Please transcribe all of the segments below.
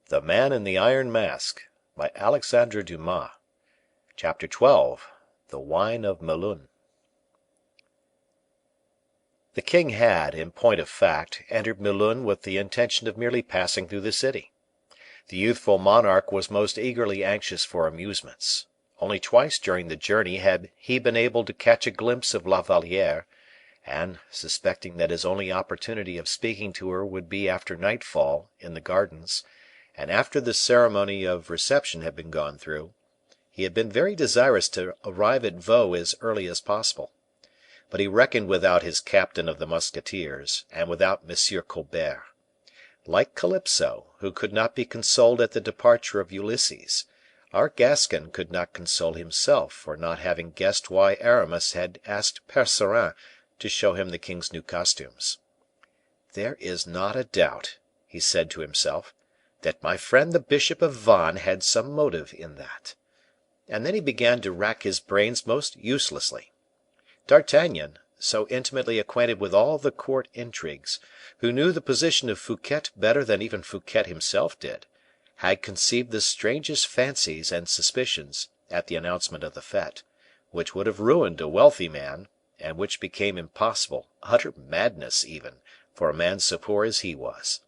The Man in the Iron Mask by Alexandre Dumas. Chapter 12. The Wine of Melun. The king had, in point of fact, entered Melun with the intention of merely passing through the city. The youthful monarch was most eagerly anxious for amusements. Only twice during the journey had he been able to catch a glimpse of La Valliere, and, suspecting that his only opportunity of speaking to her would be after nightfall, in the gardens, and after the ceremony of reception had been gone through, he had been very desirous to arrive at Vaux as early as possible. But he reckoned without his captain of the musketeers, and without M. Colbert. Like Calypso, who could not be consoled at the departure of Ulysses, our Gascon could not console himself for not having guessed why Aramis had asked Percerin to show him the king's new costumes. "There is not a doubt," he said to himself, "that my friend the Bishop of Vannes had some motive in that." And then he began to rack his brains most uselessly. D'Artagnan, so intimately acquainted with all the court intrigues, who knew the position of Fouquet better than even Fouquet himself did, had conceived the strangest fancies and suspicions at the announcement of the fete, which would have ruined a wealthy man, and which became impossible, utter madness even, for a man so poor as he was.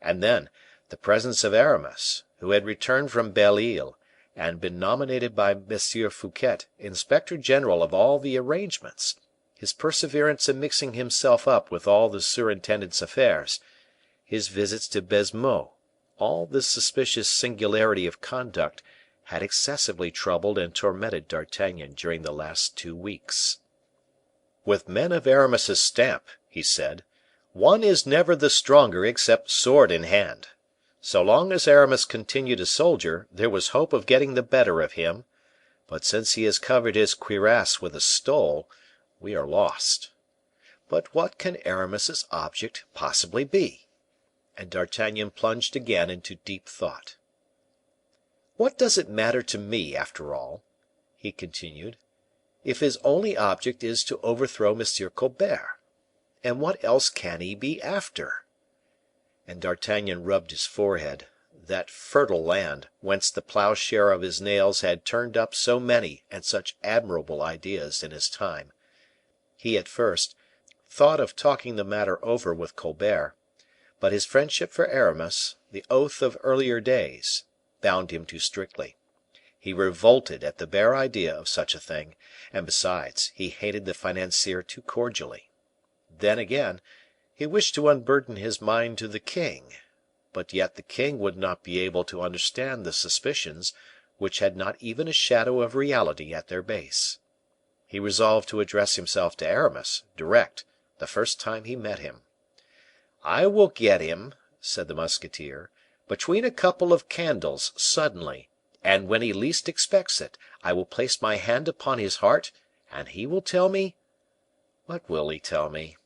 And then, the presence of Aramis, who had returned from Belle Isle, and been nominated by M. Fouquet inspector general of all the arrangements, his perseverance in mixing himself up with all the surintendant's affairs, his visits to Baisemeaux, all this suspicious singularity of conduct had excessively troubled and tormented D'Artagnan during the last 2 weeks. "With men of Aramis's stamp," he said, "one is never the stronger except sword in hand. So long as Aramis continued a soldier, there was hope of getting the better of him; but since he has covered his cuirass with a stole, we are lost. But what can Aramis's object possibly be?" And D'Artagnan plunged again into deep thought. "What does it matter to me, after all," he continued, "if his only object is to overthrow M. Colbert? And what else can he be after?" And D'Artagnan rubbed his forehead, that fertile land, whence the plowshare of his nails had turned up so many and such admirable ideas in his time. He, at first, thought of talking the matter over with Colbert, but his friendship for Aramis, the oath of earlier days, bound him too strictly. He revolted at the bare idea of such a thing, and besides, he hated the financier too cordially. Then, again, he wished to unburden his mind to the king, but yet the king would not be able to understand the suspicions which had not even a shadow of reality at their base. He resolved to address himself to Aramis, direct, the first time he met him. "I will get him," said the musketeer, "between a couple of candles, suddenly, and when he least expects it, I will place my hand upon his heart, and he will tell me what will he tell me?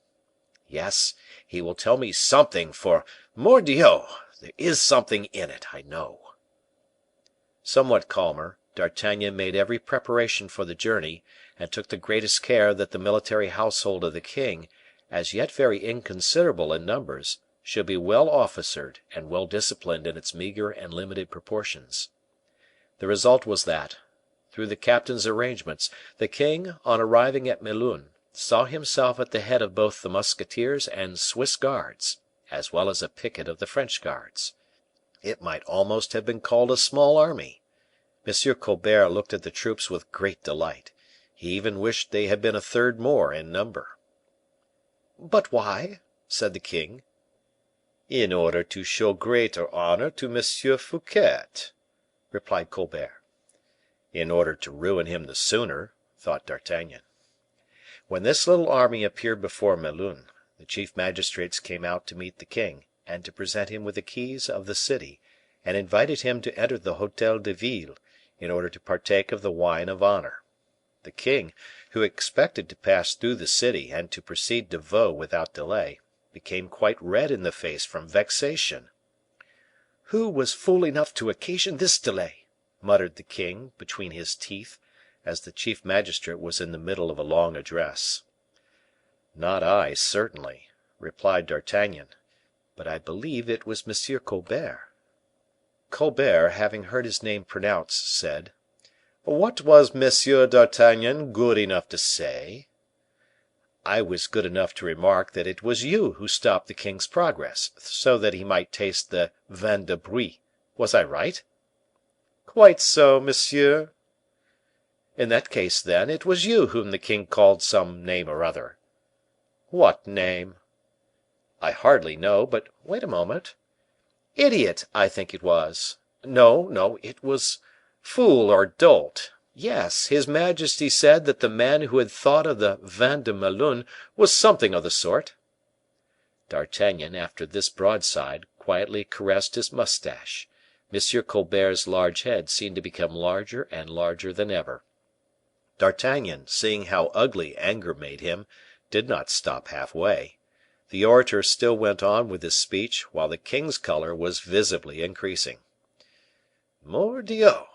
Yes, he will tell me something, for, mordioux! There is something in it, I know." Somewhat calmer, D'Artagnan made every preparation for the journey, and took the greatest care that the military household of the king, as yet very inconsiderable in numbers, should be well officered and well disciplined in its meager and limited proportions. The result was that, through the captain's arrangements, the king, on arriving at Melun, saw himself at the head of both the musketeers and Swiss guards, as well as a picket of the French guards. It might almost have been called a small army. M. Colbert looked at the troops with great delight; he even wished they had been a third more in number. "But why?" said the king. "In order to show greater honor to M. Fouquet," replied Colbert. "In order to ruin him the sooner," thought D'Artagnan. When this little army appeared before Melun, the chief magistrates came out to meet the king, and to present him with the keys of the city, and invited him to enter the Hotel de Ville, in order to partake of the wine of honor. The king, who expected to pass through the city and to proceed to Vaux without delay, became quite red in the face from vexation. "Who was fool enough to occasion this delay?" muttered the king, between his teeth, as the chief magistrate was in the middle of a long address. "Not I, certainly," replied D'Artagnan; "but I believe it was M. Colbert." Colbert, having heard his name pronounced, said, "What was Monsieur d'Artagnan good enough to say?" "I was good enough to remark that it was you who stopped the king's progress, so that he might taste the vin de Brie. Was I right?" "Quite so, monsieur." "In that case, then, it was you whom the king called some name or other." "What name?" "I hardly know; but wait a moment. Idiot, I think it was. No, it was fool or dolt. Yes, his majesty said that the man who had thought of the vin de Melun was something of the sort." D'Artagnan, after this broadside, quietly caressed his mustache. M. Colbert's large head seemed to become larger and larger than ever. D'Artagnan, seeing how ugly anger made him, did not stop halfway. The orator still went on with his speech, while the king's color was visibly increasing. "Mordioux!"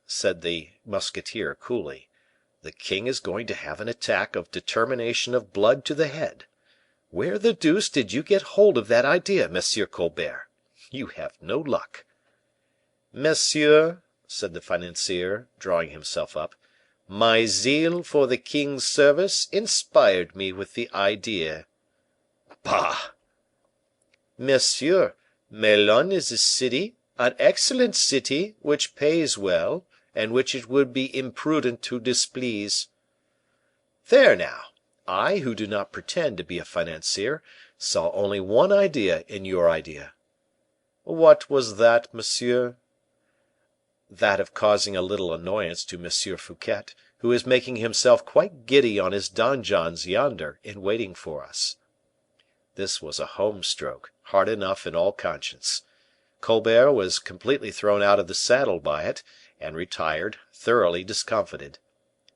said the musketeer, coolly, "the king is going to have an attack of determination of blood to the head. Where the deuce did you get hold of that idea, Monsieur Colbert? You have no luck." "Monsieur," said the financier, drawing himself up, "my zeal for the king's service inspired me with the idea." "Bah!" "Monsieur, Melun is a city, an excellent city, which pays well, and which it would be imprudent to displease." "There now! I, who do not pretend to be a financier, saw only one idea in your idea." "What was that, monsieur?" "That of causing a little annoyance to M. Fouquet, who is making himself quite giddy on his donjons yonder, in waiting for us." This was a home stroke, hard enough in all conscience. Colbert was completely thrown out of the saddle by it, and retired, thoroughly discomfited.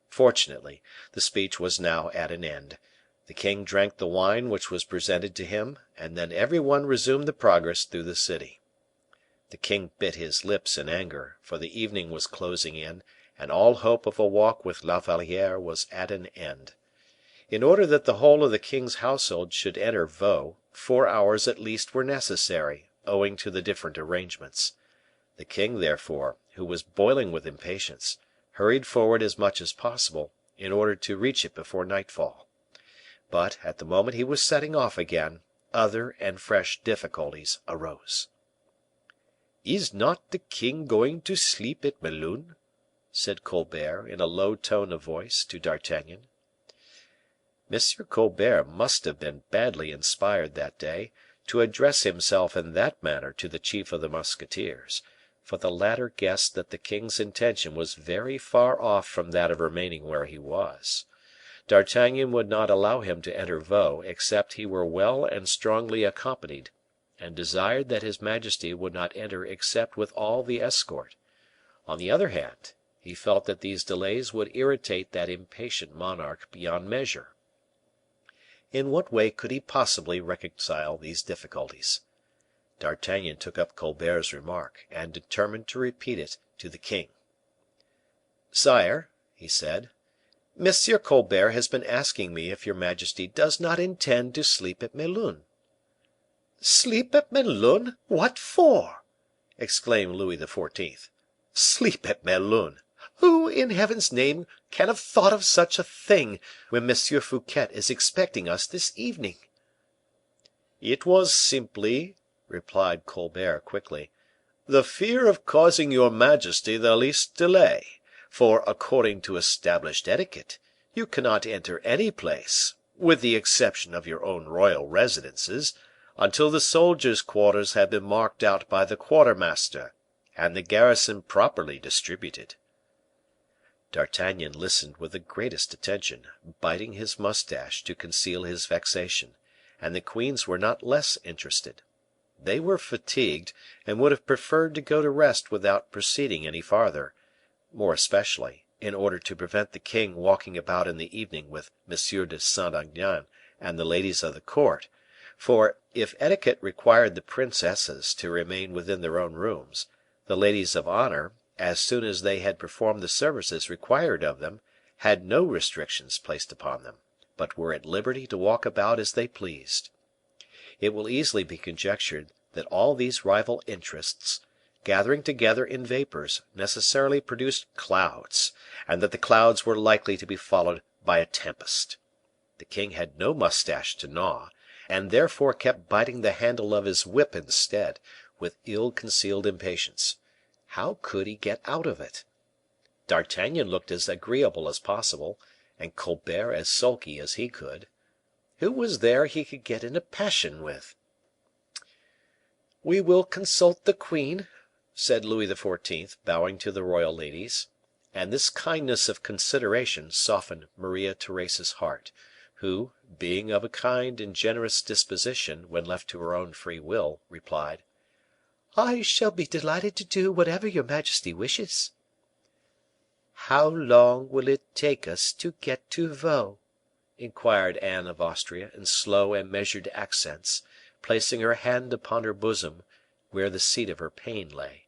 Fortunately, the speech was now at an end. The king drank the wine which was presented to him, and then every one resumed the progress through the city. The king bit his lips in anger, for the evening was closing in, and all hope of a walk with La Valliere was at an end. In order that the whole of the king's household should enter Vaux, 4 hours at least were necessary, owing to the different arrangements. The king, therefore, who was boiling with impatience, hurried forward as much as possible, in order to reach it before nightfall. But, at the moment he was setting off again, other and fresh difficulties arose. "Is not the king going to sleep at Melun?" said Colbert, in a low tone of voice, to D'Artagnan. M. Colbert must have been badly inspired that day, to address himself in that manner to the chief of the musketeers, for the latter guessed that the king's intention was very far off from that of remaining where he was. D'Artagnan would not allow him to enter Vaux except he were well and strongly accompanied, and desired that his majesty would not enter except with all the escort. On the other hand, he felt that these delays would irritate that impatient monarch beyond measure. In what way could he possibly reconcile these difficulties? D'Artagnan took up Colbert's remark, and determined to repeat it to the king. "Sire," he said, "M. Colbert has been asking me if your majesty does not intend to sleep at Melun." "Sleep at Melun! What for?" exclaimed Louis XIV. "Sleep at Melun! Who, in Heaven's name, can have thought of such a thing, when M. Fouquet is expecting us this evening?" "It was simply," replied Colbert, quickly, "the fear of causing your majesty the least delay; for, according to established etiquette, you cannot enter any place, with the exception of your own royal residences, until the soldiers' quarters have been marked out by the quartermaster, and the garrison properly distributed." D'Artagnan listened with the greatest attention, biting his mustache to conceal his vexation, and the queens were not less interested. They were fatigued, and would have preferred to go to rest without proceeding any farther, more especially, in order to prevent the king walking about in the evening with M. de Saint Aignan and the ladies of the court; for, if etiquette required the princesses to remain within their own rooms, the ladies of honor, as soon as they had performed the services required of them, had no restrictions placed upon them, but were at liberty to walk about as they pleased. It will easily be conjectured that all these rival interests, gathering together in vapors, necessarily produced clouds, and that the clouds were likely to be followed by a tempest. The king had no mustache to gnaw, and therefore kept biting the handle of his whip instead, with ill concealed impatience. How could he get out of it? D'Artagnan looked as agreeable as possible, and Colbert as sulky as he could. Who was there he could get in a passion with? "We will consult the queen," said Louis XIV., bowing to the royal ladies. And this kindness of consideration softened Maria Theresa's heart, who, being of a kind and generous disposition when left to her own free will, replied, "I shall be delighted to do whatever your majesty wishes." "How long will it take us to get to Vaux?" inquired Anne of Austria in slow and measured accents, placing her hand upon her bosom, where the seat of her pain lay.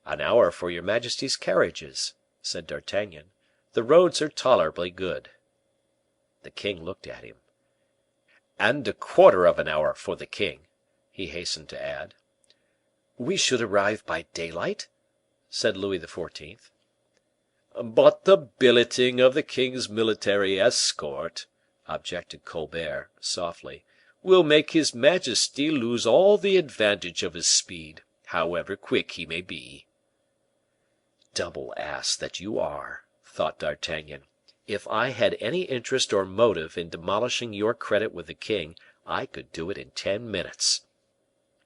"An hour for your majesty's carriages," said D'Artagnan; "the roads are tolerably good." The king looked at him. "And a quarter of an hour for the king," he hastened to add. "We should arrive by daylight?" said Louis XIV. "But the billeting of the king's military escort," objected Colbert, softly, "will make his majesty lose all the advantage of his speed, however quick he may be." "Double ass that you are," thought D'Artagnan. "If I had any interest or motive in demolishing your credit with the king, I could do it in 10 minutes.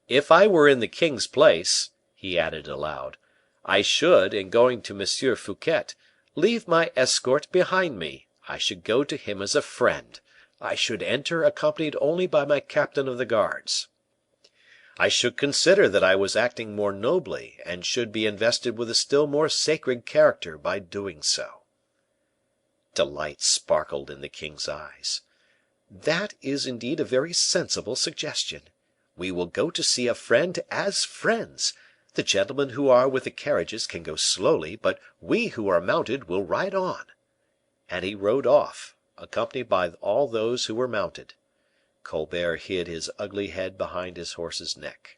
If I were in the king's place," he added aloud, "I should, in going to M. Fouquet, leave my escort behind me; I should go to him as a friend; I should enter accompanied only by my captain of the guards. I should consider that I was acting more nobly, and should be invested with a still more sacred character by doing so." Delight sparkled in the king's eyes. "That is indeed a very sensible suggestion. We will go to see a friend as friends. The gentlemen who are with the carriages can go slowly, but we who are mounted will ride on." And he rode off, accompanied by all those who were mounted. Colbert hid his ugly head behind his horse's neck.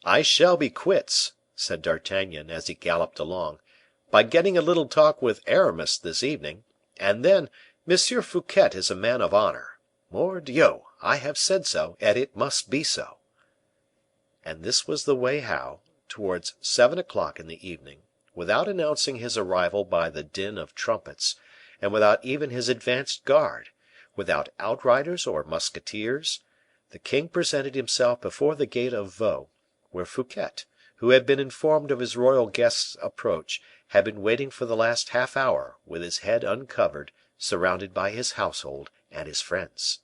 "I shall be quits," said D'Artagnan, as he galloped along, "by getting a little talk with Aramis this evening, and then M. Fouquet is a man of honor. Mordioux! I have said so, and it must be so." And this was the way how, towards 7 o'clock in the evening, without announcing his arrival by the din of trumpets, and without even his advanced guard, without outriders or musketeers, the king presented himself before the gate of Vaux, where Fouquet, who had been informed of his royal guest's approach, had been waiting for the last half hour with his head uncovered, surrounded by his household and his friends.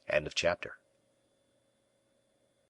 End of chapter.